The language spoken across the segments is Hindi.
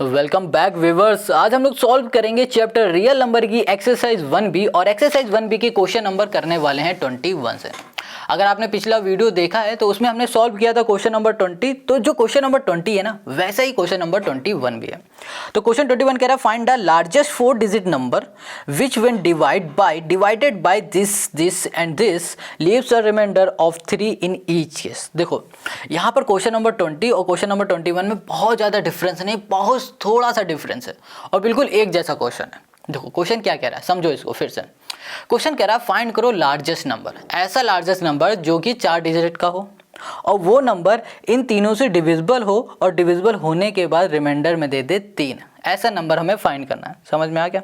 Welcome back viewers. आज हम लोग सॉल्व करेंगे चैप्टर रियल नंबर की एक्सरसाइज 1B और एक्सरसाइज 1B के क्वेश्चन नंबर करने वाले हैं 21 से। अगर आपने पिछला वीडियो देखा है तो उसमें हमने सॉल्व किया था क्वेश्चन नंबर 20। तो जो क्वेश्चन नंबर 20 है ना, वैसा ही क्वेश्चन नंबर 21 भी है। तो क्वेश्चन 21 कह रहा है find the largest 4 digit number which when divided by this and this leaves a remainder of 3 in each case. देखो यहाँ पर क्वेश्चन नंबर 20 और क्वेश्चन नंबर 21 में बहुत ज़्यादा डिफरेंस नहीं, बहुत थोड़ा सा डिफरेंस है और बिल्कुल एक जैसा क्वेश्चन है। देखो क्वेश्चन क्या कह रहा है, समझो इसको फिर से। क्वेश्चन कह रहा है फाइंड करो लार्जेस्ट नंबर, ऐसा लार्जेस्ट नंबर जो कि 4 डिजिट का हो और वो नंबर इन तीनों से डिविजिबल हो और डिविजिबल होने के बाद रिमाइंडर में दे दे 3। ऐसा नंबर हमें फाइंड करना है। समझ में आ गया?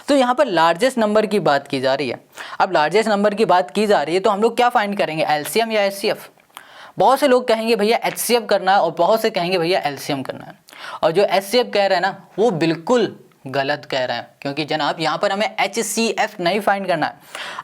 तो यहाँ पर लार्जेस्ट नंबर की बात की जा रही है। अब लार्जेस्ट नंबर की बात की जा रही है तो हम लोग क्या फाइंड करेंगे, एलसीएम या एचसीएफ? बहुत से लोग कहेंगे भैया एचसीएफ करना है और बहुत से कहेंगे भैया एलसीएम करना है। और जो एचसीएफ कह रहे हैं ना वो बिल्कुल गलत कह रहे हैं, क्योंकि जनाब यहाँ पर हमें एचसीएफ नहीं फाइंड करना है।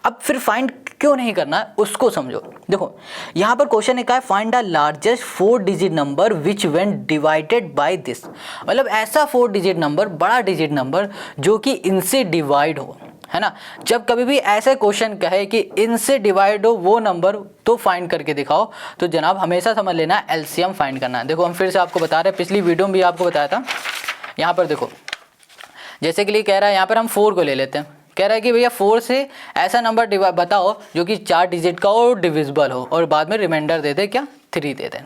अब फिर फाइंड क्यों नहीं करना है उसको समझो। देखो यहाँ पर क्वेश्चन ने कहा है find the largest 4 digit number which when divided by this, मतलब ऐसा 4 डिजिट नंबर, बड़ा डिजिट नंबर जो कि इनसे डिवाइड हो, है ना। जब कभी भी ऐसे क्वेश्चन कहे कि इनसे डिवाइड हो वो नंबर तो फाइंड करके दिखाओ, तो जनाब हमेशा समझ लेना है एलसीएम फाइंड करना है। देखो हम फिर से आपको बता रहे हैं, पिछली वीडियो में भी आपको बताया था। यहाँ पर देखो जैसे कि लिए कह रहा है, यहाँ पर हम 4 को ले लेते हैं। कह रहा है कि भैया 4 से ऐसा नंबर बताओ जो कि 4 डिजिट का और डिविजिबल हो और बाद में रिमाइंडर दे दे क्या, 3 दे दे।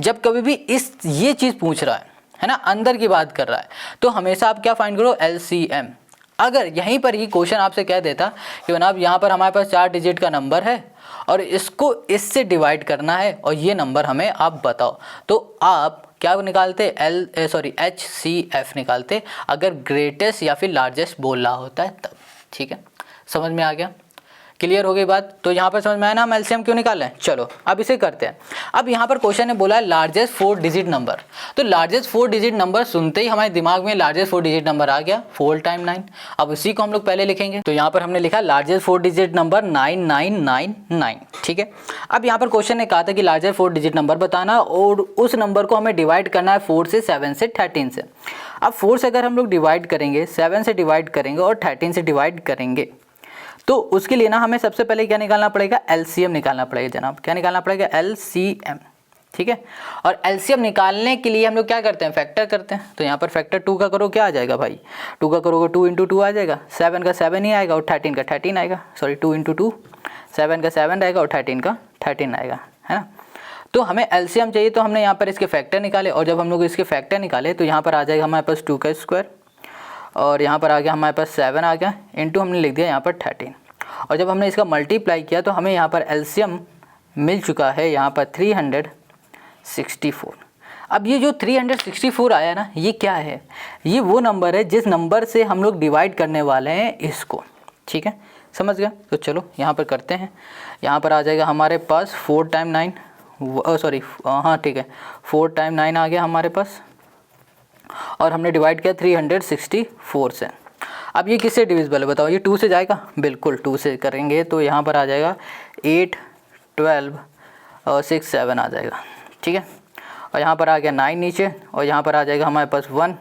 जब कभी भी ये चीज़ पूछ रहा है ना, अंदर की बात कर रहा है, तो हमेशा आप क्या फाइंड करो, एलसीएम। अगर यहीं पर ही क्वेश्चन आपसे कह देता कि जनाब यहाँ पर हमारे पास 4 डिजिट का नंबर है और इसको इससे डिवाइड करना है और ये नंबर हमें आप बताओ, तो आप क्या निकालते, एचसीएफ निकालते, अगर ग्रेटेस्ट या फिर लार्जेस्ट बोल रहा होता है तब। ठीक है, समझ में आ गया? क्लियर हो गई बात? तो यहाँ पर समझ में आया ना हम एलसीएम क्यों निकाल रहे हैं। चलो अब इसे करते हैं। अब यहाँ पर क्वेश्चन ने बोला है लार्जेस्ट 4 डिजिट नंबर, तो लार्जेस्ट 4 डिजिट नंबर सुनते ही हमारे दिमाग में लार्जेस्ट 4 डिजिट नंबर आ गया, 4 टाइम 9। अब उसी को हम लोग पहले लिखेंगे, तो यहाँ पर हमने लिखा लार्जेस्ट 4 डिजिट नंबर 9999। ठीक है, अब यहाँ पर क्वेश्चन ने कहा था कि लार्जेस्ट 4 डिजिट नंबर बताना और उस नंबर को हमें डिवाइड करना है 4 से, 7 से, 13 से। अब 4 से अगर हम लोग डिवाइड करेंगे, 7 से डिवाइड करेंगे और 13 से डिवाइड करेंगे, तो उसके लिए ना हमें सबसे पहले क्या निकालना पड़ेगा, एलसीएम निकालना पड़ेगा। जनाब क्या निकालना पड़ेगा, एलसीएम। ठीक है, और एलसीएम निकालने के लिए हम लोग क्या करते हैं, फैक्टर करते हैं। तो यहाँ पर फैक्टर 2 का करो, क्या आ जाएगा भाई, 2 का करोगे 2 × 2 आ जाएगा, 7 का 7 ही आएगा और 13 का 13 आएगा। सॉरी 2 × 2 7 का 7 आएगा और 13 का 13 आएगा, है ना। तो हमें एलसीएम चाहिए, तो हमने यहाँ पर इसके फैक्टर निकाले और जब हम लोग इसके फैक्टर निकाले तो यहाँ पर आ जाएगा हमारे पास 2 का स्क्वायर और यहाँ पर आ गया हमारे पास 7 आ गया, इंटू हमने लिख दिया यहाँ पर 13। और जब हमने इसका मल्टीप्लाई किया तो हमें यहाँ पर एलसीएम मिल चुका है यहाँ पर 364। अब ये जो 364 आया ना, ये क्या है, ये वो नंबर है जिस नंबर से हम लोग डिवाइड करने वाले हैं इसको। ठीक है, समझ गया? तो चलो यहाँ पर करते हैं। यहाँ पर आ जाएगा हमारे पास 4 टाइम 9, सॉरी हाँ ठीक है, 4 टाइम 9 आ गया हमारे पास और हमने डिवाइड किया 364 से। अब ये किससे डिविजिबल है बताओ, ये 2 से जाएगा, बिल्कुल 2 से करेंगे तो यहाँ पर आ जाएगा 8, 12 और 6, 7 आ जाएगा। ठीक है, और यहाँ पर आ गया 9 नीचे और यहाँ पर आ जाएगा हमारे पास 1,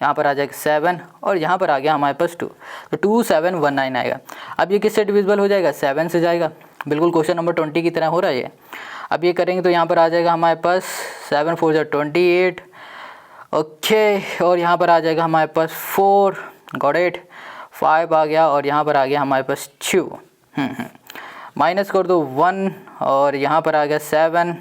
यहाँ पर आ जाएगा 7 और यहाँ पर आ गया हमारे पास 2, तो 2719 आएगा। अब ये किससे डिविजिबल हो जाएगा, 7 से जाएगा, बिल्कुल क्वेश्चन नंबर 20 की तरह हो रहा है ये। अब ये करेंगे तो यहाँ पर आ जाएगा हमारे पास 7 4 28, ओके, और यहाँ पर आ जाएगा हमारे पास 4, गॉट इट, 5 आ गया और यहाँ पर आ गया हमारे पास 2, माइनस कर दो 1 और यहाँ पर आ गया 7,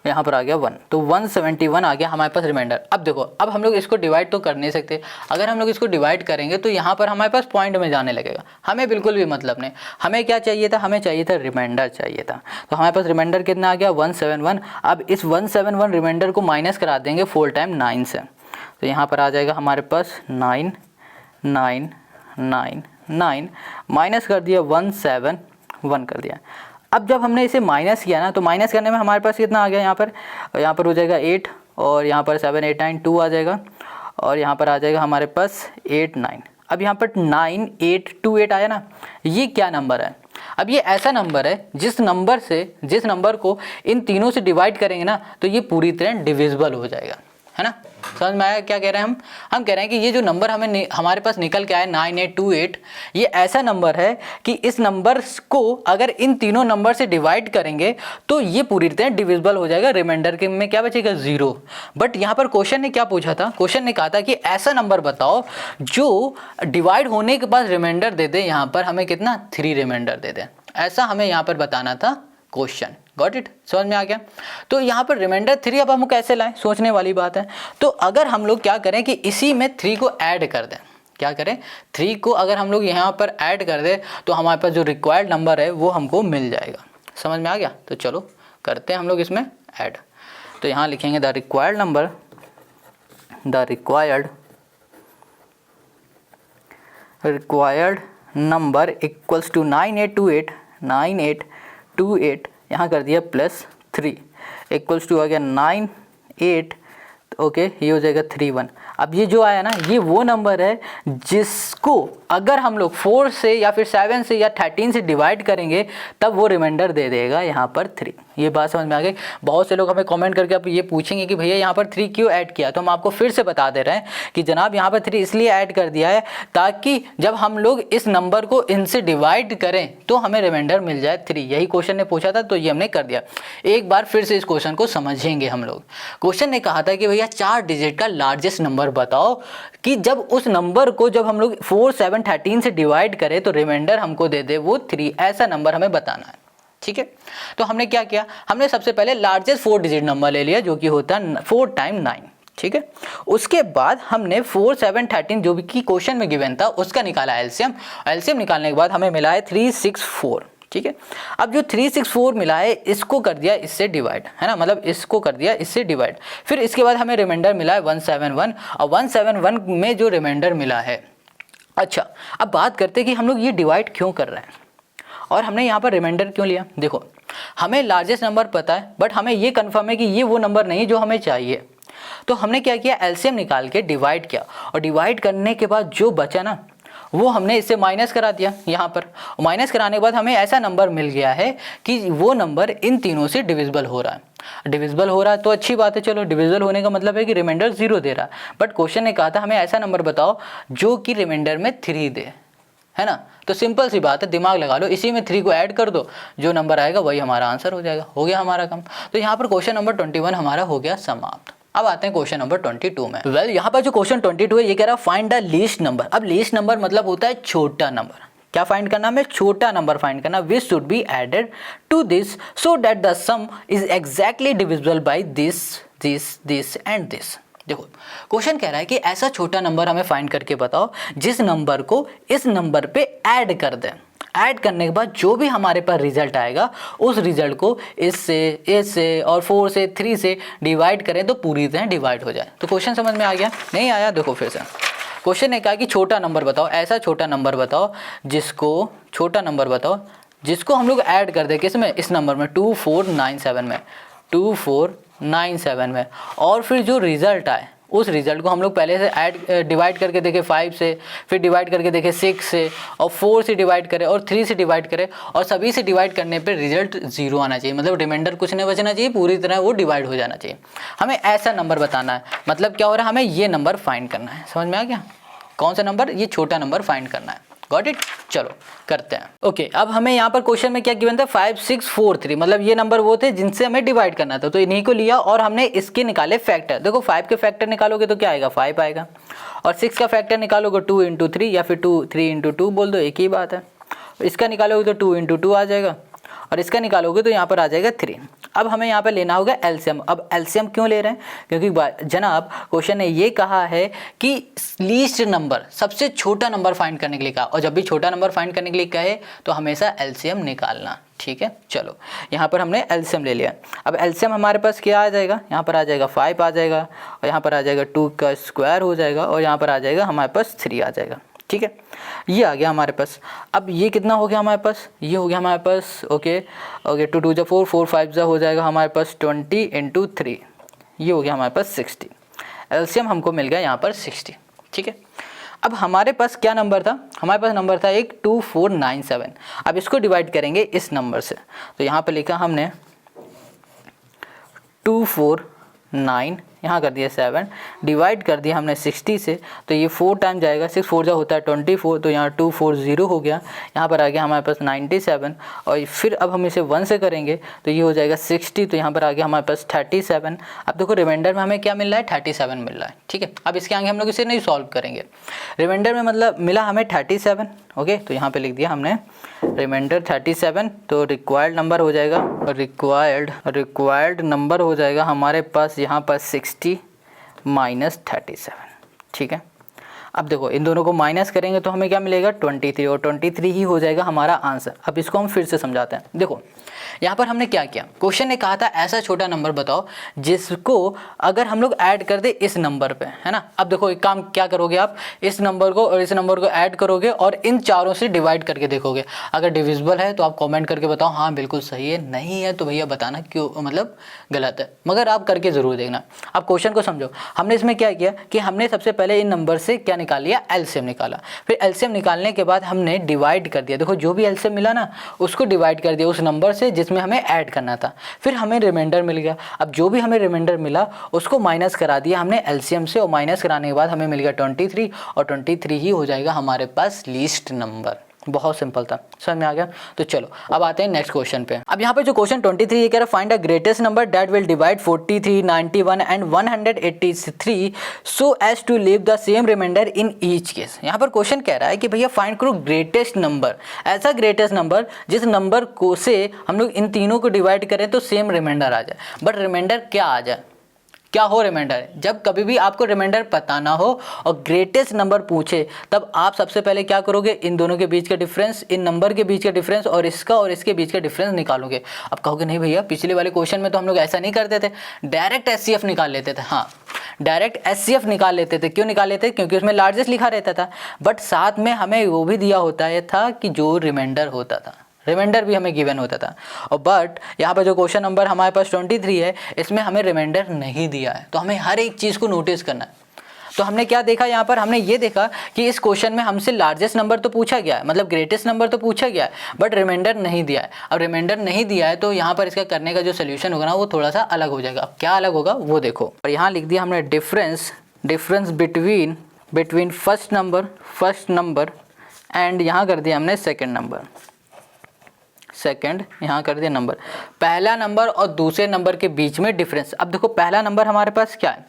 यहाँ पर आ गया 1, तो 171 आ गया हमारे पास रिमाइंडर। अब देखो, अब हम लोग इसको डिवाइड तो कर नहीं सकते, अगर हम लोग इसको डिवाइड करेंगे तो यहाँ पर हमारे पास पॉइंट में जाने लगेगा, हमें बिल्कुल भी मतलब नहीं। हमें क्या चाहिए था, हमें चाहिए था रिमाइंडर चाहिए था, तो हमारे पास रिमाइंडर कितना आ गया, 171। अब इस 171 रिमाइंडर को माइनस करा देंगे 4 टाइम 9 से, तो यहाँ पर आ जाएगा हमारे पास 9 9 9 9, माइनस कर दिया 171 कर दिया। अब जब हमने इसे माइनस किया ना, तो माइनस करने में हमारे पास कितना आ गया, यहाँ पर हो जाएगा 8 और यहाँ पर 7 8 9 2 आ जाएगा और यहाँ पर आ जाएगा हमारे पास 8 9। अब यहाँ पर 9 8 2 8 आया ना, ये क्या नंबर है, अब ये ऐसा नंबर है जिस नंबर को इन तीनों से डिवाइड करेंगे ना तो ये पूरी तरह डिविजिबल हो जाएगा। है ना। समझ में आया क्या कह रहे हैं हम कह रहे हैं कि ये जो नंबर हमारे पास निकल के आया 9828, ये ऐसा नंबर है कि इस नंबर को अगर इन तीनों नंबर से डिवाइड करेंगे तो ये पूरी तरह डिविजिबल हो जाएगा, रिमाइंडर के में क्या बचेगा 0। बट यहाँ पर क्वेश्चन ने क्या पूछा था, क्वेश्चन ने कहा था कि ऐसा नंबर बताओ जो डिवाइड होने के बाद रिमाइंडर दे दे, यहाँ पर हमें कितना 3 रिमाइंडर दे दे, ऐसा हमें यहाँ पर बताना था क्वेश्चन। गॉट इट, समझ में आ गया। तो यहाँ पर रिमाइंडर 3 अब हम कैसे लाएं, सोचने वाली बात है। तो अगर हम लोग क्या करें कि इसी में 3 को ऐड कर दें, क्या करें 3 को अगर हम लोग यहाँ पर ऐड कर दें तो हमारे पास जो रिक्वायर्ड नंबर है वो हमको मिल जाएगा। समझ में आ गया। तो चलो करते हैं हम लोग इसमें ऐड। तो यहाँ लिखेंगे the required number equals to 9828 यहाँ कर दिया +3 इक्वल्स टू आ गया 98, ओके ये हो जाएगा 31। अब ये जो आया ना ये वो नंबर है जिसको अगर हम लोग 4 से या फिर 7 से या 13 से डिवाइड करेंगे तब वो रिमाइंडर दे देगा यहाँ पर 3। ये बात समझ में आ गई। बहुत से लोग हमें कमेंट करके अब ये पूछेंगे कि भैया यहाँ पर 3 क्यों ऐड किया, तो हम आपको फिर से बता दे रहे हैं कि जनाब यहाँ पर 3 इसलिए ऐड कर दिया है ताकि जब हम लोग इस नंबर को इनसे डिवाइड करें तो हमें रिमाइंडर मिल जाए 3। यही क्वेश्चन ने पूछा था तो ये हमने कर दिया। एक बार फिर से इस क्वेश्चन को समझेंगे हम लोग। क्वेश्चन ने कहा था कि भैया 4 डिजिट का लार्जेस्ट नंबर बताओ कि जब उस नंबर को जब हम लोग 4, 7, 13 से डिवाइड करें तो रिमाइंडर हमको दे दे वो 3। ऐसा नंबर हमें बताना है, ठीक है। तो हमने क्या किया, हमने सबसे पहले लार्जेस्ट 4 डिजिट नंबर ले लिया जो कि होता है 4 टाइम 9, ठीक है। उसके बाद हमने 4, 7, 13 जो भी की क्वेश्चन में गिवन था उसका निकाला एलसीएम। एलसीएम निकालने के बाद हमें मिला है 364, ठीक है। अब जो 364 मिला है इसको कर दिया इससे डिवाइड, है ना, मतलब इसको कर दिया इससे डिवाइड। फिर इसके बाद हमें रिमाइंडर मिला है 171 और 171 में जो रिमाइंडर मिला है। अच्छा अब बात करते हैं कि हम लोग ये डिवाइड क्यों कर रहे हैं और हमने यहाँ पर रिमाइंडर क्यों लिया। देखो हमें लार्जेस्ट नंबर पता है बट हमें ये कंफर्म है कि ये वो नंबर नहीं जो हमें चाहिए। तो हमने क्या किया, एलसीएम निकाल के डिवाइड किया और डिवाइड करने के बाद जो बचा ना वो हमने इससे माइनस करा दिया यहाँ पर। माइनस कराने के बाद हमें ऐसा नंबर मिल गया है कि वो नंबर इन तीनों से डिविजिबल हो रहा है। डिविजिबल हो रहा है तो अच्छी बात है, चलो डिविजिबल होने का मतलब है कि रिमाइंडर 0 दे रहा है। बट क्वेश्चन ने कहा था हमें ऐसा नंबर बताओ जो कि रिमाइंडर में 3 दे, है ना। तो सिंपल सी बात है, दिमाग लगा लो, इसी में 3 को ऐड कर दो, जो नंबर आएगा वही हमारा आंसर हो जाएगा। हो गया हमारा काम। तो यहाँ पर क्वेश्चन नंबर 21 हमारा हो गया समाप्त। अब आते हैं क्वेश्चन नंबर 22 में। वेल यहाँ पर जो क्वेश्चन 22 है ये कह रहा है फाइंड द लीस्ट नंबर। अब लीस्ट नंबर मतलब होता है छोटा नंबर। क्या फाइंड करना, हमें छोटा नंबर फाइंड करना। Which should be added to this so that the sum is exactly divisible by this and this. देखो क्वेश्चन कह रहा है कि ऐसा छोटा नंबर हमें फाइंड करके बताओ जिस नंबर को इस नंबर पे ऐड कर दें। ऐड करने के बाद जो भी हमारे पास रिजल्ट आएगा उस रिजल्ट को इससे और 4 से 3 से डिवाइड करें तो पूरी तरह डिवाइड हो जाए। तो क्वेश्चन समझ में आ गया, नहीं आया देखो फिर से। क्वेश्चन ने कहा कि छोटा नंबर बताओ, ऐसा छोटा नंबर बताओ जिसको हम लोग ऐड कर दें किसमें, इस नंबर में 2497 में और फिर जो रिजल्ट आए उस रिजल्ट को हम लोग पहले से डिवाइड करके देखें 5 से, फिर डिवाइड करके देखें 6 से और 4 से डिवाइड करें और 3 से डिवाइड करें और सभी से डिवाइड करने पे रिजल्ट 0 आना चाहिए। मतलब रिमाइंडर कुछ नहीं बचना चाहिए, पूरी तरह वो डिवाइड हो जाना चाहिए। हमें ऐसा नंबर बताना है। मतलब क्या हो रहा है, हमें ये नंबर फाइंड करना है। समझ में आ गया, कौन सा नंबर, ये छोटा नंबर फाइंड करना है। गॉट इट, चलो करते हैं। ओके अब हमें यहाँ पर क्वेश्चन में क्या गिवन था, 5643, मतलब ये नंबर वो थे जिनसे हमें डिवाइड करना था। तो इन्हीं को लिया और हमने इसके निकाले फैक्टर। देखो 5 के फैक्टर निकालोगे तो क्या आएगा, 5 आएगा। और 6 का फैक्टर निकालोगे 2 × 3 या फिर 3 × 2 बोल दो, एक ही बात है। इसका निकालोगे तो 2 × 2 आ जाएगा और इसका निकालोगे तो यहाँ पर आ जाएगा 3। अब हमें यहाँ पर लेना होगा एलसीएम। अब एलसीएम क्यों ले रहे हैं, क्योंकि जनाब क्वेश्चन ने ये कहा है कि लीस्ट नंबर, सबसे छोटा नंबर फाइंड करने के लिए कहा, और जब भी छोटा नंबर फाइंड करने के लिए कहे तो हमेशा एलसीएम निकालना, ठीक है। चलो यहाँ पर हमने एलसीएम ले लिया। अब एलसीएम हमारे पास क्या आ जाएगा, यहाँ पर आ जाएगा 5 आ जाएगा और यहाँ पर आ जाएगा 2 का स्क्वायर हो जाएगा और यहाँ पर आ जाएगा हमारे पास 3 आ जाएगा, ठीक है। ये आ गया हमारे पास। अब ये कितना हो गया हमारे पास, ये हो गया हमारे पास, ओके 2 × 2 = 4, 4 × 5 हो जाएगा हमारे पास 20 × 3, ये हो गया हमारे पास 60। एलसीएम हमको मिल गया यहाँ पर 60, ठीक है। अब हमारे पास क्या नंबर था, हमारे पास नंबर था एक 2497। अब इसको डिवाइड करेंगे इस नंबर से, तो यहाँ पर लिखा हमने 2497 यहाँ कर दिया 7, डिवाइड कर दिया हमने 60 से, तो ये 4 टाइम जाएगा, 6 4 जा होता है 24, तो यहाँ 240 हो गया, यहाँ पर आ गया हमारे पास 97, और फिर अब हम इसे 1 से करेंगे तो ये हो जाएगा 60, तो यहाँ पर आ गया हमारे पास 37। अब देखो रिमाइंडर में हमें क्या मिल रहा है, 37 मिल रहा है, ठीक है। अब इसके आगे हम लोग इसे नहीं सॉल्व करेंगे, रिमाइंडर में मतलब मिला हमें 37, ओके, तो यहाँ पे लिख दिया हमने रिमाइंडर 37, तो रिक्वायर्ड नंबर हो जाएगा, रिक्वायर्ड नंबर हो जाएगा हमारे पास यहाँ पर 60 माइनस 37, ठीक है। अब देखो इन दोनों को माइनस करेंगे तो हमें क्या मिलेगा 23, और 23 ही हो जाएगा हमारा आंसर। अब इसको हम फिर से समझाते हैं। देखो यहाँ पर हमने क्या किया, क्वेश्चन ने कहा था ऐसा छोटा नंबर बताओ जिसको अगर हम लोग ऐड कर दे इस नंबर पे, है ना। अब देखो एक काम क्या करोगे आप, इस नंबर को और इस नंबर को ऐड करोगे और इन चारों से डिवाइड करके देखोगे, अगर डिविजिबल है तो आप कमेंट करके बताओ हाँ बिल्कुल सही है, नहीं है तो भैया बताना क्यों मतलब गलत है, मगर आप करके ज़रूर देखना। अब क्वेश्चन को समझो, हमने इसमें क्या किया कि हमने सबसे पहले इन नंबर से क्या निकाल लिया, एलसीएम निकाला, फिर एलसीएम निकालने के बाद हमने डिवाइड कर दिया, देखो जो भी एलसीएम मिला ना उसको डिवाइड कर दिया उस नंबर से जिसमें हमें ऐड करना था, फिर हमें रिमाइंडर मिल गया। अब जो भी हमें रिमाइंडर मिला उसको माइनस करा दिया हमने एलसीएम से, और माइनस कराने के बाद हमें मिल गया 23, और 23 ही हो जाएगा हमारे पास लीस्ट नंबर। बहुत सिंपल था, समझ में आ गया। तो चलो अब आते हैं नेक्स्ट क्वेश्चन पे। अब यहाँ पे जो क्वेश्चन 23 ये कह रहा है find the greatest number that will divide 43, 91 and 183 so as to leave the same remainder in each case. यहाँ पर क्वेश्चन कह रहा है कि भैया फाइंड करो ग्रेटेस्ट नंबर, ऐसा ग्रेटेस्ट नंबर जिस नंबर को से हम लोग इन तीनों को डिवाइड करें तो सेम रिमाइंडर आ जाए। बट रिमाइंडर क्या आ जाए, क्या हो रिमाइंडर, जब कभी भी आपको रिमाइंडर पता ना हो और ग्रेटेस्ट नंबर पूछे तब आप सबसे पहले क्या करोगे, इन दोनों के बीच का डिफरेंस, इन नंबर के बीच का डिफरेंस और इसका और इसके बीच का डिफरेंस निकालोगे। अब कहोगे नहीं भैया पिछले वाले क्वेश्चन में तो हम लोग ऐसा नहीं करते थे, डायरेक्ट एचसीएफ निकाल लेते थे। हाँ डायरेक्ट एचसीएफ निकाल लेते थे, क्यों निकाल लेते थे, क्योंकि उसमें लार्जेस्ट लिखा रहता था, बट साथ में हमें वो भी दिया होता है था कि जो रिमाइंडर होता था, रिमाइंडर भी हमें गिवन होता था। और बट यहाँ पर जो क्वेश्चन नंबर हमारे पास 23 है इसमें हमें रिमाइंडर नहीं दिया है, तो हमें हर एक चीज़ को नोटिस करना है। तो हमने क्या देखा यहाँ पर, हमने ये देखा कि इस क्वेश्चन में हमसे लार्जेस्ट नंबर तो पूछा गया है, मतलब ग्रेटेस्ट नंबर तो पूछा गया है, बट रिमाइंडर नहीं दिया है। अब रिमाइंडर नहीं दिया है तो यहाँ पर इसका करने का जो सोल्यूशन होगा ना वो थोड़ा सा अलग हो जाएगा। अब क्या अलग होगा वो देखो, और यहाँ लिख दिया हमने difference between first number and यहाँ कर दिया हमने सेकेंड नंबर, यहाँ कर दिया नंबर, पहला नंबर और दूसरे नंबर के बीच में डिफरेंस। अब देखो पहला नंबर हमारे पास क्या है,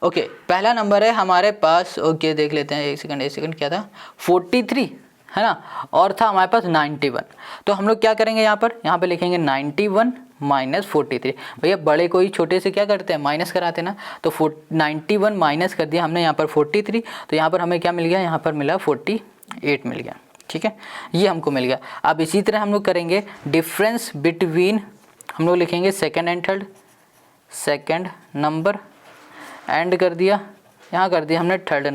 ओके पहला नंबर है हमारे पास, ओके देख लेते हैं, एक सेकंड क्या था 43 है ना, और था हमारे पास 91। तो हम लोग क्या करेंगे यहाँ पे लिखेंगे 91 माइनस 43। भैया बड़े को ही छोटे से क्या करते हैं माइनस कराते ना, तो 91 माइनस कर दिया हमने यहाँ पर 43, तो यहाँ पर हमें क्या मिल गया, यहाँ पर मिला 48 मिल गया, ठीक है, ये हमको मिल गया। अब इसी तरह हम लोग करेंगे डिफरेंस बिटवीन, हम लोग लिखेंगे second and third, second number and कर दिया, यहाँ कर दिया हमने थर्ड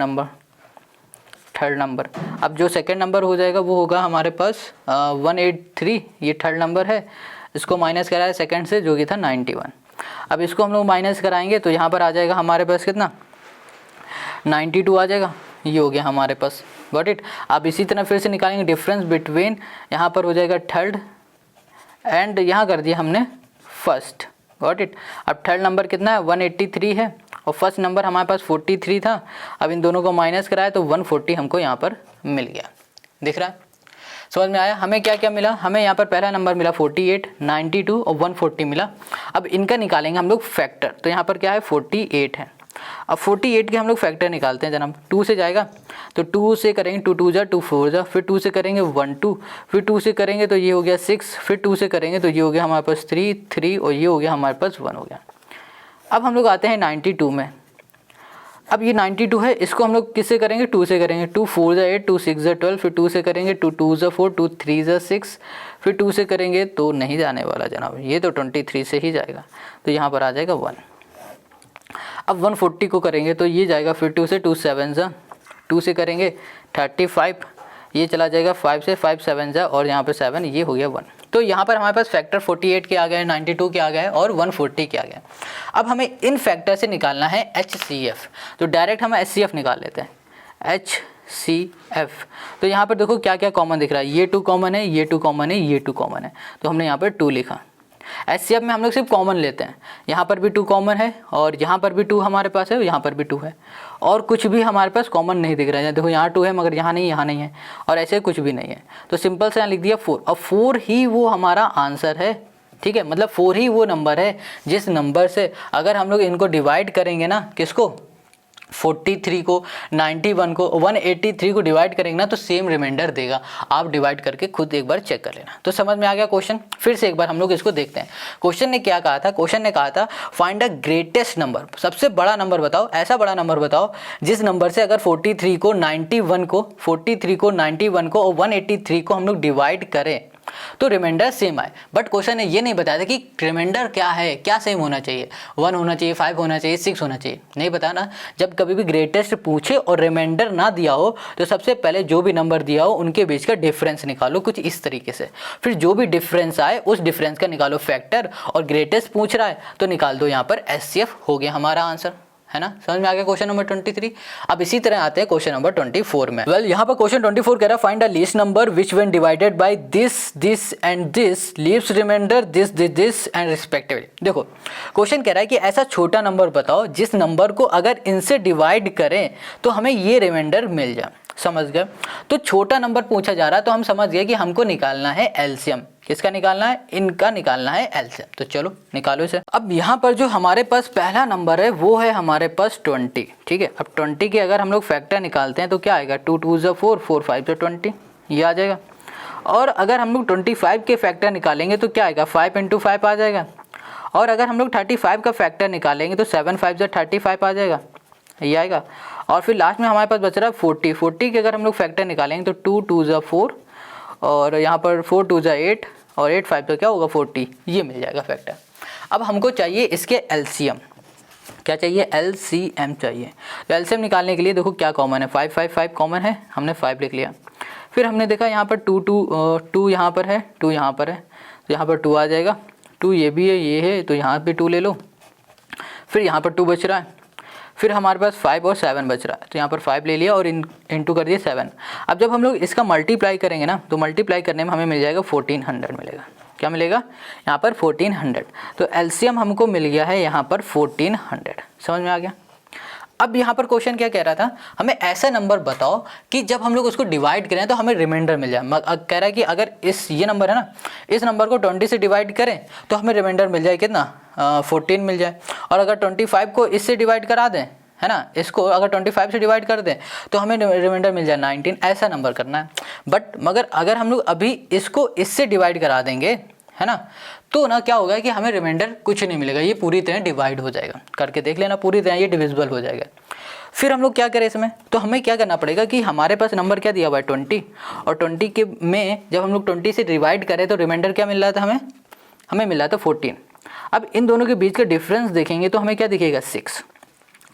नंबर। अब जो सेकंड नंबर हो जाएगा वो होगा हमारे पास 183, ये थर्ड नंबर है, इसको माइनस कराया सेकंड से जो कि था 91। अब इसको हम लोग माइनस कराएंगे तो यहाँ पर आ जाएगा हमारे पास कितना 92 आ जाएगा, ये हो गया हमारे पास, गॉट इट। अब इसी तरह फिर से निकालेंगे डिफरेंस बिटवीन, यहाँ पर हो जाएगा थर्ड एंड यहाँ कर दिया हमने फर्स्ट, गॉट इट। अब थर्ड नंबर कितना है 183 है और फर्स्ट नंबर हमारे पास 43 था। अब इन दोनों को माइनस कराया तो 140 हमको यहाँ पर मिल गया, दिख रहा है, समझ में आया। हमें क्या क्या मिला, हमें यहाँ पर पहला नंबर मिला 48, 92 और 140 मिला। अब इनका निकालेंगे हम लोग फैक्टर, तो यहाँ पर क्या है 48 है। अब 48 के हम लोग फैक्टर निकालते हैं जनाब, 2 से जाएगा तो 2 से करेंगे 2 2 जा 2 4 जा, फिर 2 से करेंगे 1 2, फिर 2 से करेंगे तो ये हो गया 6, फिर 2 से करेंगे तो ये हो गया हमारे पास 3 3 और ये हो गया हमारे पास 1 हो गया। अब हम लोग आते हैं 92 में। अब ये 92 है, इसको हम लोग किससे करेंगे 2 से करेंगे, 2 4 जा 8, 2 6 जा 12, फिर 2 से करेंगे 2 2 जा 4, 2 3 जा 6, फिर 2 से करेंगे तो नहीं जाने वाला जनाब, ये तो 23 से ही जाएगा, तो यहाँ पर आ जाएगा 1। अब 140 को करेंगे तो ये जाएगा फिर 2 से 2 7 जा, 2 से करेंगे 35, ये चला जाएगा 5 से 5 7 जा और यहाँ पे 7, ये हो गया 1। तो यहाँ पर हमारे पास फैक्टर 48 के आ गए, 92 के आ गए और 140 के आ गए। अब हमें इन फैक्टर से निकालना है HCF, तो डायरेक्ट हम HCF निकाल लेते हैं, HCF। तो यहाँ पर देखो क्या क्या कॉमन दिख रहा है, ये 2 कॉमन है, ये 2 कॉमन है, ये 2 कॉमन है, तो हमने यहाँ पर 2 लिखा। एचसीएफ में हम लोग सिर्फ कॉमन लेते हैं, यहाँ पर भी 2 कॉमन है और यहाँ पर भी 2 हमारे पास है, यहाँ पर भी 2 है और कुछ भी हमारे पास कॉमन नहीं दिख रहा है। देखो यहाँ 2 है मगर यहाँ नहीं, यहाँ नहीं है और ऐसे कुछ भी नहीं है। तो सिंपल से यहाँ लिख दिया 4 और 4 ही वो हमारा आंसर है। ठीक है, मतलब 4 ही वो नंबर है जिस नंबर से अगर हम लोग इनको डिवाइड करेंगे ना, किसको 43 को 91 को 183 को डिवाइड करेंगे ना तो सेम रिमाइंडर देगा। आप डिवाइड करके खुद एक बार चेक कर लेना। तो समझ में आ गया क्वेश्चन। फिर से एक बार हम लोग इसको देखते हैं। क्वेश्चन ने क्या कहा था? क्वेश्चन ने कहा था फाइंड द ग्रेटेस्ट नंबर, सबसे बड़ा नंबर बताओ, ऐसा बड़ा नंबर बताओ जिस नंबर से अगर 43 को 91 को 43 को 91 को और 183 को हम लोग डिवाइड करें तो रिमाइंडर सेम आए। बट क्वेश्चन ने ये नहीं बताया था कि रिमाइंडर क्या है, क्या सेम होना चाहिए, 1 होना चाहिए, 5 होना चाहिए, 6 होना चाहिए, नहीं बताना। जब कभी भी ग्रेटेस्ट पूछे और रिमाइंडर ना दिया हो तो सबसे पहले जो भी नंबर दिया हो उनके बीच का डिफरेंस निकालो कुछ इस तरीके से, फिर जो भी डिफरेंस आए उस डिफरेंस का निकालो फैक्टर, और ग्रेटेस्ट पूछ रहा है तो निकाल दो यहाँ पर एचसीएफ, हो गया हमारा आंसर, है ना। समझ में आ गया क्वेश्चन नंबर 23। अब इसी तरह आते हैं क्वेश्चन नंबर 24 में। यहाँ पर क्वेश्चन 24 कह रहा है find the least number which when divided by this and this leaves remainder this and respectively. देखो क्वेश्चन कह रहा है कि ऐसा छोटा नंबर बताओ जिस नंबर को अगर इनसे डिवाइड करें तो हमें ये रिमाइंडर मिल जाए। समझ गए? तो छोटा नंबर पूछा जा रहा है तो हम समझ गए कि हमको निकालना है एलसीएम। किसका निकालना है? इनका निकालना है एलसीएम। तो चलो निकालो इसे। अब यहाँ पर जो हमारे पास पहला नंबर है वो है हमारे पास 20। ठीक है, अब 20 के अगर हम लोग फैक्टर निकालते हैं तो क्या आएगा? 2 2 ज़ा 4, 4 5 ज़ा 20, ये आ जाएगा। और अगर हम लोग 25 के फैक्टर निकालेंगे तो क्या आएगा? 5 × 5 आ जाएगा। और अगर हम लोग 35 का फैक्टर निकालेंगे तो 7 5 ज़ा 35 आ जाएगा, ये आएगा। और फिर लास्ट में हमारे पास बच रहा है 40। 40 के अगर हम लोग फैक्टर निकालेंगे तो 2 2 ज़ा 4 और यहाँ पर 4 2 ज़ा 8 और 8 5 तो क्या होगा? 40, ये मिल जाएगा फैक्टर। अब हमको चाहिए इसके एलसीएम। क्या चाहिए? एलसीएम चाहिए। तो एलसीएम निकालने के लिए देखो क्या कॉमन है? 5 5 5 कॉमन है, हमने 5 लिख लिया। फिर हमने देखा यहाँ पर 2 यहाँ पर है, 2 यहाँ पर है, तो यहाँ पर 2 आ जाएगा। 2 ये भी है, ये है, तो यहाँ पे 2 ले लो। फिर यहाँ पर 2 बच रहा है। फिर हमारे पास 5 और 7 बच रहा है, तो यहाँ पर 5 ले लिया और इनटू कर दिया 7। अब जब हम लोग इसका मल्टीप्लाई करेंगे ना तो मल्टीप्लाई करने में हमें मिल जाएगा 1400 मिलेगा। क्या मिलेगा? यहाँ पर 1400। तो एलसीएम हमको मिल गया है यहाँ पर 1400। समझ में आ गया? अब यहाँ पर क्वेश्चन क्या कह रहा था? हमें ऐसा नंबर बताओ कि जब हम लोग उसको डिवाइड करें तो हमें रिमाइंडर मिल जाए। कह रहा है कि अगर ये नंबर है ना, इस नंबर को 20 से डिवाइड करें तो हमें रिमाइंडर मिल जाए कितना? 14 मिल जाए। और अगर 25 को इससे डिवाइड करा दें, है ना, इसको अगर 25 से डिवाइड कर दें तो हमें रिमाइंडर मिल जाए 19। ऐसा नंबर करना है। मगर अगर हम लोग अभी इसको इससे डिवाइड करा देंगे, है ना, तो ना क्या होगा कि हमें रिमाइंडर कुछ नहीं मिलेगा, ये पूरी तरह डिवाइड हो जाएगा। करके देख लेना, पूरी तरह ये डिविजिबल हो जाएगा। फिर हम लोग क्या करें इसमें? तो हमें क्या करना पड़ेगा कि हमारे पास नंबर क्या दिया हुआ है? 20, और 20 के में जब हम लोग 20 से डिवाइड करें तो रिमाइंडर क्या मिल रहा था? हमें मिल रहा था 14। अब इन दोनों के बीच का डिफरेंस देखेंगे तो हमें क्या दिखेगा? 6।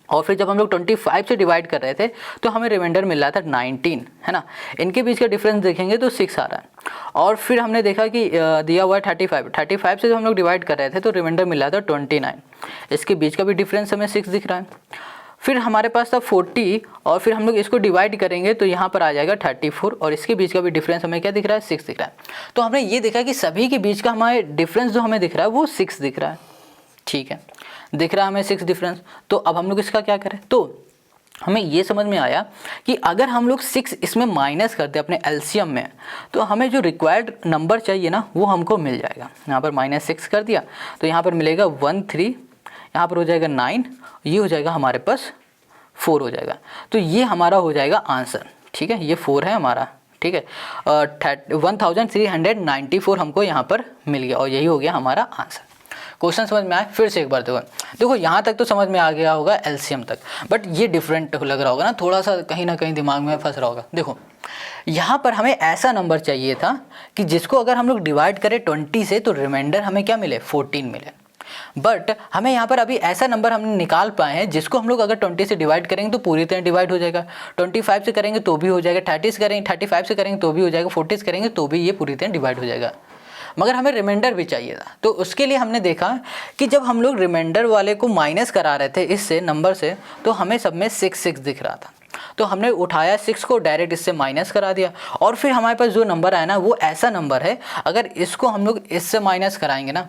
और फिर जब हम लोग 25 से डिवाइड कर रहे थे तो हमें रिमाइंडर मिल रहा था 19, है ना। इनके बीच का डिफरेंस देखेंगे तो 6 आ रहा है। और फिर हमने देखा कि दिया हुआ है 35 से जब हम लोग डिवाइड कर रहे थे तो रिमाइंडर मिल रहा था 29। इसके बीच का भी डिफरेंस हमें 6 दिख रहा है। फिर हमारे पास था 40 और फिर हम लोग इसको डिवाइड करेंगे तो यहाँ पर आ जाएगा 34 और इसके बीच का भी डिफरेंस हमें क्या दिख रहा है? 6 दिख रहा है। तो हमने ये देखा कि सभी के बीच का हमारे डिफरेंस जो हमें दिख रहा है वो 6 दिख रहा है। ठीक है, दिख रहा है हमें 6 डिफरेंस। तो अब हम लोग इसका क्या करें? तो हमें ये समझ में आया कि अगर हम लोग 6 इसमें माइनस करते अपने एलसीएम में तो हमें जो रिक्वायर्ड नंबर चाहिए ना वो हमको मिल जाएगा। यहाँ पर -6 कर दिया तो यहाँ पर मिलेगा 13, यहाँ पर हो जाएगा 9, ये हो जाएगा हमारे पास 4 हो जाएगा। तो ये हमारा हो जाएगा आंसर। ठीक है, ये 4 है हमारा। ठीक है, 1394 हमको यहाँ पर मिल गया और यही हो गया हमारा आंसर। क्वेश्चन समझ में आए? फिर से एक बार देखो यहाँ तक तो समझ में आ गया होगा एलसीएम तक, बट ये डिफरेंट लग रहा होगा ना, थोड़ा सा कहीं ना कहीं दिमाग में फंस रहा होगा। देखो यहाँ पर हमें ऐसा नंबर चाहिए था कि जिसको अगर हम लोग डिवाइड करें 20 से तो रिमाइंडर हमें क्या मिले? 14 मिले। बट हमें यहाँ पर अभी ऐसा नंबर हमने निकाल पाए हैं जिसको हम लोग अगर 20 से डिवाइड करेंगे तो पूरी तरह डिवाइड हो जाएगा। 25 से करेंगे तो भी हो जाएगा, 30 से करेंगे, 35 से करेंगे तो भी हो जाएगा, 40 से करेंगे तो भी ये पूरी तरह डिवाइड हो जाएगा। मगर हमें रिमाइंडर भी चाहिए था। तो उसके लिए हमने देखा कि जब हम लोग रिमाइंडर वाले को माइनस करा रहे थे इससे नंबर से तो हमें सब में 6 दिख रहा था। तो हमने उठाया 6 को डायरेक्ट इससे माइनस करा दिया और फिर हमारे पास जो नंबर आया ना वो ऐसा नंबर है, अगर इसको हम लोग इससे माइनस कराएंगे ना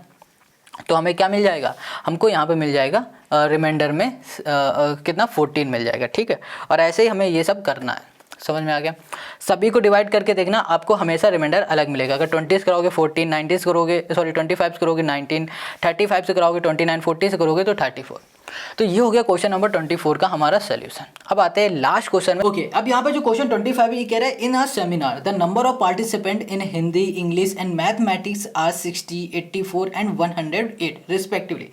तो हमें क्या मिल जाएगा, हमको यहाँ पे मिल जाएगा रिमाइंडर में कितना 14 मिल जाएगा, ठीक है। और ऐसे ही हमें ये सब करना है, समझ में आ गया। सभी को डिवाइड करके देखना, आपको हमेशा रिमाइंडर अलग मिलेगा। अगर 20 से कराओगे 14, 90 से करोगे 25 से करोगे 19, 35 से कराओगे 29, 40 से करोगे तो 34। तो ये हो गया क्वेश्चन नंबर 24 का हमारा सोल्यूशन। अब आते हैं लास्ट क्वेश्चन में। ओके, अब यहाँ पर जो क्वेश्चन 25 है ये कह रहा है, in a seminar the number of participant in Hindi, English and mathematics are 60, 84 and 108 respectively.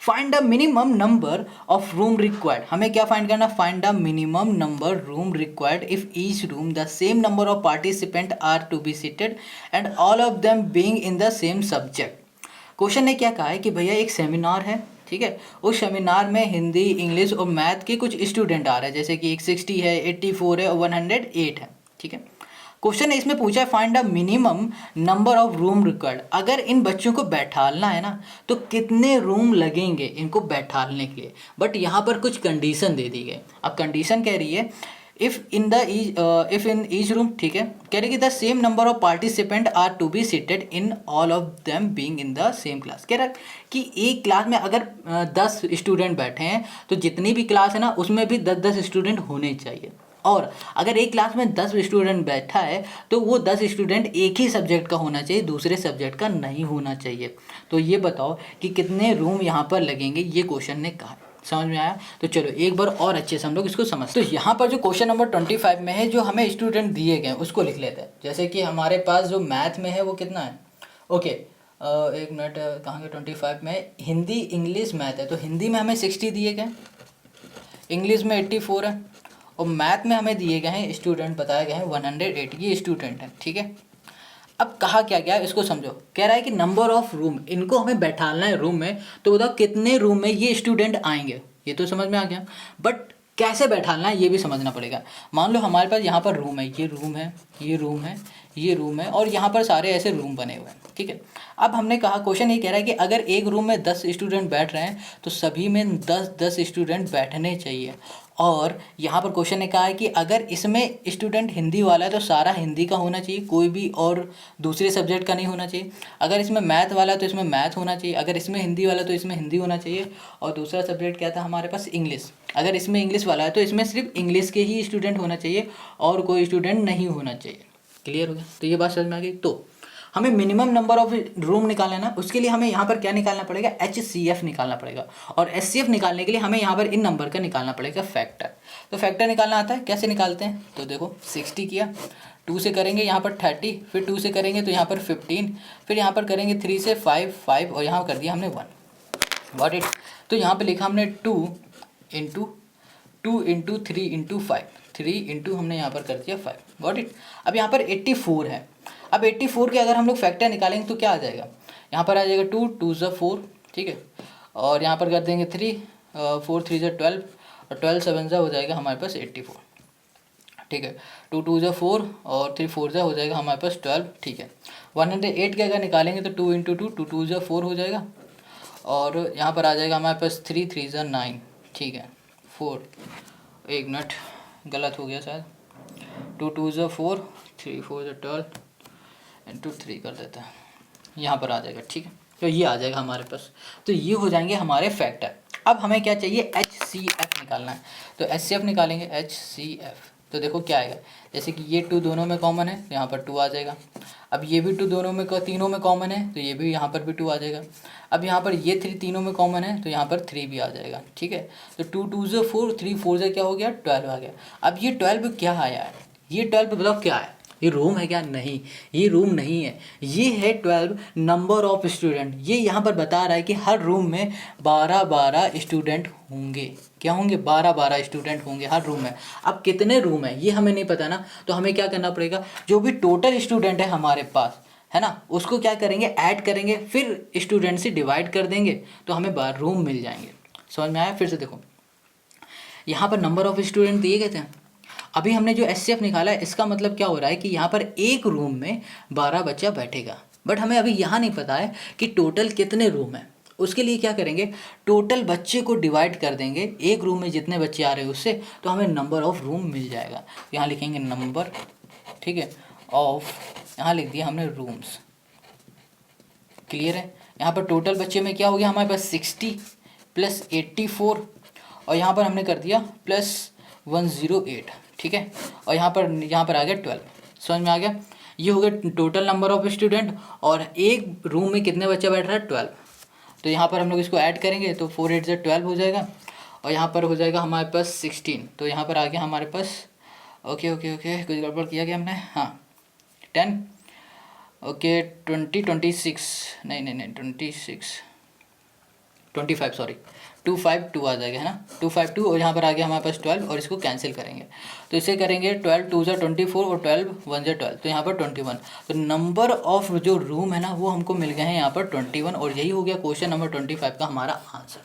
Find the minimum number of room required. हमें क्या फाइंड करना, find the minimum number room required if each room the same number of participant are to be seated and all of them being in the same subject. Question ने क्या कहा है कि भैया एक सेमिनार है, ठीक है, उस सेमिनार में हिंदी, इंग्लिश और मैथ के कुछ स्टूडेंट आ रहे हैं, जैसे कि एक 60 है, 84 है और 108 है, ठीक है। क्वेश्चन ने इसमें पूछा है find the minimum number of room required. अगर इन बच्चों को बैठालना है ना तो कितने रूम लगेंगे इनको बैठालने के लिए। बट यहाँ पर कुछ कंडीशन दे दी गई। अब कंडीशन कह रही है इफ़ इन ईच रूम, ठीक है, कह रही कि the same number of participant are to be seated in all of them being in the same class. कह रहा है कि एक क्लास में अगर 10 स्टूडेंट बैठे हैं तो जितनी भी क्लास है ना उसमें भी 10-10 स्टूडेंट होने चाहिए। और अगर एक क्लास में 10 स्टूडेंट बैठा है तो वो 10 स्टूडेंट एक ही सब्जेक्ट का होना चाहिए, दूसरे सब्जेक्ट का नहीं होना चाहिए। तो ये बताओ कि कितने रूम यहाँ पर लगेंगे, ये क्वेश्चन ने कहा। समझ में आया? तो चलो एक बार और अच्छे से हम लोग इसको समझते हैं। तो यहाँ पर जो क्वेश्चन नंबर 25 में है, जो हमें स्टूडेंट दिए गए उसको लिख लेते हैं। जैसे कि हमारे पास जो मैथ में है वो कितना है, ओके, एक मिनट, कहाँ के 25 में है, हिंदी, इंग्लिश, मैथ है। तो हिंदी में हमें 60 दिए गए, इंग्लिश में 84 है और मैथ में हमें दिए गए हैं स्टूडेंट बताए गए हैं 108, ये स्टूडेंट हैं, ठीक है। अब कहा क्या गया इसको समझो। कह रहा है कि नंबर ऑफ रूम, इनको हमें बैठाना है रूम में, तो बताओ कितने रूम में ये स्टूडेंट आएंगे। ये तो समझ में आ गया, बट कैसे बैठाना है ये भी समझना पड़ेगा। मान लो हमारे पास यहाँ पर रूम है, ये रूम है, ये रूम है, ये रूम है और यहाँ पर सारे ऐसे रूम बने हुए हैं, ठीक है। अब हमने कहा, क्वेश्चन ये कह रहा है कि अगर एक रूम में 10 स्टूडेंट बैठ रहे हैं तो सभी में 10-10 स्टूडेंट बैठने चाहिए। और यहाँ पर क्वेश्चन ने कहा है कि अगर इसमें स्टूडेंट हिंदी वाला है तो सारा हिंदी का होना चाहिए, कोई भी और दूसरे सब्जेक्ट का नहीं होना चाहिए। अगर इसमें मैथ वाला है तो इसमें मैथ होना चाहिए, अगर इसमें हिंदी वाला तो इसमें हिंदी होना चाहिए। और दूसरा सब्जेक्ट क्या था हमारे पास, इंग्लिश। अगर इसमें इंग्लिश वाला है तो इसमें सिर्फ इंग्लिश के ही स्टूडेंट होना चाहिए और कोई स्टूडेंट नहीं होना चाहिए। क्लियर हो गया? तो ये बात समझ में आ गई। तो हमें मिनिमम नंबर ऑफ रूम निकालना है ना, उसके लिए हमें यहाँ पर क्या निकालना पड़ेगा, HCF निकालना पड़ेगा। और HCF निकालने के लिए हमें यहाँ पर इन नंबर का निकालना पड़ेगा फैक्टर। तो फैक्टर निकालना आता है, कैसे निकालते हैं, तो देखो 60 किया, 2 से करेंगे यहाँ पर 30, फिर 2 से करेंगे तो यहाँ पर 15, फिर यहाँ पर करेंगे 3 से 5 और यहाँ कर दिया हमने 1। Got it? तो यहाँ पर लिखा हमने 2 इंटू 3 इंटू 5, 3 इंटू हमने यहाँ पर कर दिया 5। Got it? अब यहाँ पर 84 है। अब 84 के अगर हम लोग फैक्टर निकालेंगे तो क्या आ जाएगा, यहाँ पर आ जाएगा 2, 2 ज़ा 4, ठीक है, और यहाँ पर कर देंगे 3, 4 3 ज़ा 12 और 12 7 ज़ा हो जाएगा हमारे पास 84, ठीक है। 2 2 ज़ा 4 और 3 4 ज़ा हो जाएगा हमारे पास 12, ठीक है। 108 के अगर निकालेंगे तो 2 इंटू 2, 2 2 ज़ा 4 हो जाएगा और यहाँ पर आ जाएगा हमारे पास 3 3 ज़ा 9, ठीक है, 4, एक मिनट गलत हो गया शायद, 2 2 ज़ा 4, 3 4 ज़ा 12 इंटू 3 कर देता है, यहाँ पर आ जाएगा, ठीक है। तो ये आ जाएगा हमारे पास। तो ये हो जाएंगे हमारे फैक्टर। अब हमें क्या चाहिए, HCF निकालना है। तो HCF निकालेंगे, HCF तो देखो क्या आएगा, जैसे कि ये 2 दोनों में कॉमन है तो यहाँ पर 2 आ जाएगा। अब ये भी 2 दोनों में तीनों में कॉमन है तो ये भी यहाँ पर भी 2 आ जाएगा। अब यहाँ पर ये 3 तीनों में कॉमन है तो यहाँ पर 3 भी आ जाएगा, ठीक है। तो 2 2 ज़ा 4, 3 4 ज़ा क्या हो गया, 12 आ गया। अब ये 12 क्या आया है, ये 12 बताओ क्या है, ये रूम है क्या, नहीं, ये रूम नहीं है, ये है 12 नंबर ऑफ स्टूडेंट। ये यहाँ पर बता रहा है कि हर रूम में 12-12 स्टूडेंट होंगे। क्या होंगे, 12-12 स्टूडेंट होंगे हर रूम में। अब कितने रूम है ये हमें नहीं पता ना, तो हमें क्या करना पड़ेगा, जो भी टोटल स्टूडेंट है हमारे पास है ना, उसको क्या करेंगे, ऐड करेंगे, फिर स्टूडेंट से डिवाइड कर देंगे तो हमें रूम मिल जाएंगे। समझ में आया? फिर से देखो, यहाँ पर नंबर ऑफ स्टूडेंट दिए गए थे, अभी हमने जो HCF निकाला है इसका मतलब क्या हो रहा है कि यहाँ पर एक रूम में 12 बच्चा बैठेगा। बट हमें अभी यहाँ नहीं पता है कि टोटल कितने रूम हैं। उसके लिए क्या करेंगे, टोटल बच्चे को डिवाइड कर देंगे, एक रूम में जितने बच्चे आ रहे हैं उससे, तो हमें नंबर ऑफ़ रूम मिल जाएगा। यहाँ लिखेंगे नंबर, ठीक है, ऑफ, यहाँ लिख दिया हमने रूम्स। क्लियर है? यहाँ पर टोटल बच्चे में क्या हो गया हमारे पास 60 प्लस 84 और यहाँ पर हमने कर दिया प्लस 108, ठीक है। और यहाँ पर आ गया 12, समझ में आ गया। ये हो गया टोटल नंबर ऑफ स्टूडेंट और एक रूम में कितने बच्चे बैठ रहा है 12। तो यहाँ पर हम लोग इसको ऐड करेंगे तो 4 8 से 12 हो जाएगा और यहाँ पर हो जाएगा हमारे पास 16। तो यहाँ पर आ गया हमारे पास ओके कुछ गड़बड़ किया गया हमने, हाँ 10 ओके 26 नहीं 25 सॉरी 252 आ जाएगा, है ना 252 और यहाँ पर आ गया हमारे पास 12 और इसको कैंसिल करेंगे तो इसे करेंगे 12 2 = 24 और 12 1 = 12 तो यहाँ पर 21। तो नंबर ऑफ जो रूम है ना वो हमको मिल गए हैं यहाँ पर 21 और यही हो गया क्वेश्चन नंबर 25 का हमारा आंसर।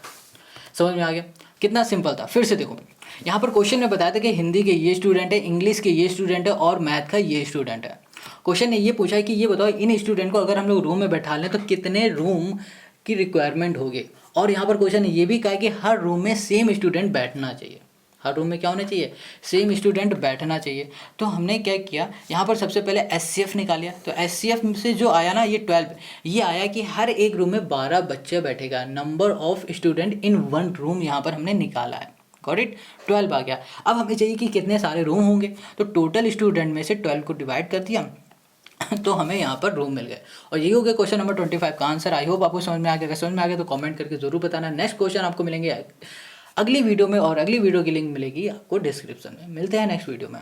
समझ में आ गया, कितना सिंपल था। फिर से देखो यहाँ पर क्वेश्चन में बताया था कि हिंदी के ये स्टूडेंट है, इंग्लिश के ये स्टूडेंट है और मैथ का ये स्टूडेंट है। क्वेश्चन ने ये पूछा है कि ये बताओ इन स्टूडेंट को अगर हम लोग रूम में बैठा लें तो कितने रूम की रिक्वायरमेंट होगी। और यहाँ पर क्वेश्चन ने ये भी कहा है कि हर रूम में सेम स्टूडेंट बैठना चाहिए, हर रूम में क्या होना चाहिए, सेम स्टूडेंट बैठना चाहिए। तो हमने क्या किया यहाँ पर सबसे पहले SCF निकालिया। तो SCF से जो आया ना ये 12, ये आया कि हर एक रूम में 12 बच्चे बैठेगा। Number of student in one room यहाँ पर हमने निकाला है, गॉट इट, 12 आ गया। अब हमें चाहिए कि कितने सारे रूम होंगे, तो टोटल स्टूडेंट में से 12 को डिवाइड कर दिया तो हमें यहाँ पर रूम मिल गए और यही हो गया क्वेश्चन नंबर 25 का आंसर। आई होप आपको समझ में आ गया। अगर समझ में आ गया तो कमेंट करके जरूर बताना। नेक्स्ट क्वेश्चन आपको मिलेंगे अगली वीडियो में और अगली वीडियो की लिंक मिलेगी आपको डिस्क्रिप्शन में। मिलते हैं नेक्स्ट वीडियो में।